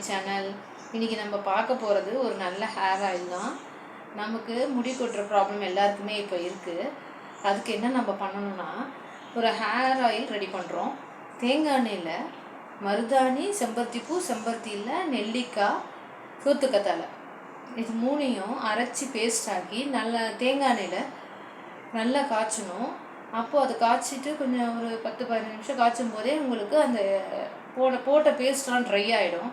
Channel. இன்றைக்கி நம்ம பார்க்க போகிறது ஒரு நல்ல ஹேர் ஆயில் தான். நமக்கு முடி கொட்டுற ப்ராப்ளம் எல்லாருக்குமே இப்போ இருக்குது. அதுக்கு என்ன நம்ம பண்ணணும்னா, ஒரு ஹேர் ஆயில் ரெடி பண்ணுறோம். தேங்காய் எண்ணெயில் மருதாணி, செம்பருத்திப்பூ, செம்பருத்தியில் நெல்லிக்காய், சோத்துக்கத்தாழை இது மூணையும் அரைச்சி பேஸ்ட் ஆக்கி நல்லா தேங்காய் எண்ணெயில் நல்லா காய்ச்சணும். அப்போது அதை காய்ச்சிட்டு கொஞ்சம் ஒரு 10-15 நிமிஷம் காய்ச்சும் போதே உங்களுக்கு அந்த போட்ட பேஸ்ட்லாம் ட்ரை ஆகிடும்.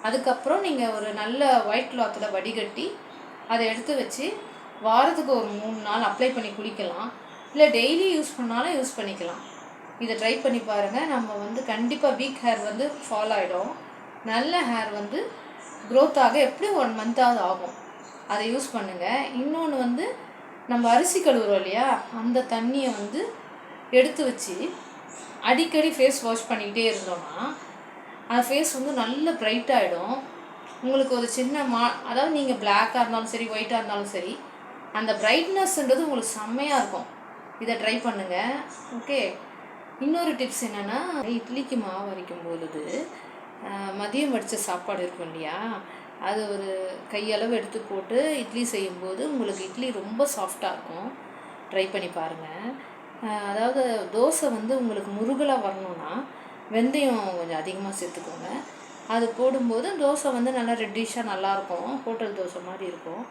அதுக்கப்புறம் நீங்கள் ஒரு நல்ல ஒயிட் கிளாத்தில் வடிகட்டி அதை எடுத்து வச்சு வாரத்துக்கு ஒரு 3 நாள் அப்ளை பண்ணி குளிக்கலாம். இல்லை டெய்லி யூஸ் பண்ணாலும் யூஸ் பண்ணிக்கலாம். இதை ட்ரை பண்ணி பாருங்கள். நம்ம கண்டிப்பாக வீக் ஹேர் ஃபால் ஆகிடும். நல்ல ஹேர் க்ரோத் ஆக எப்படி 1 மந்த்தாவது ஆகும். அதை யூஸ் பண்ணுங்கள். இன்னொன்று நம்ம அரிசி கழுவுறோம் இல்லையா, அந்த தண்ணியை எடுத்து வச்சு அடிக்கடி ஃபேஸ் வாஷ் பண்ணிக்கிட்டே இருந்தோம்னா அந்த ஃபேஸ் நல்ல பிரைட் ஆகிடும். உங்களுக்கு ஒரு சின்ன அதாவது நீங்கள் பிளாக்காக இருந்தாலும் சரி, ஒயிட்டாக இருந்தாலும் சரி, அந்த பிரைட்னஸ்ன்றது உங்களுக்கு செம்மையாக இருக்கும். இதை ட்ரை பண்ணுங்கள். ஓகே. இன்னொரு டிப்ஸ் என்னென்னா, இட்லிக்கு மாவு அரைக்கும் பொழுது மதியம் வடித்த சாப்பாடு இருக்கும் இல்லையா, அது ஒரு கையளவு எடுத்து போட்டு இட்லி செய்யும்போது உங்களுக்கு இட்லி ரொம்ப சாஃப்டாக இருக்கும். ட்ரை பண்ணி பாருங்கள். அதாவது தோசை உங்களுக்கு முருகலாக வரணும்னா வெந்தயம் கொஞ்சம் அதிகமாக சேர்த்துக்கோங்க. அது போடும்போது தோசை நல்லா ரெட்டிஷாக நல்லாயிருக்கும். ஹோட்டல் தோசை மாதிரி இருக்கும்.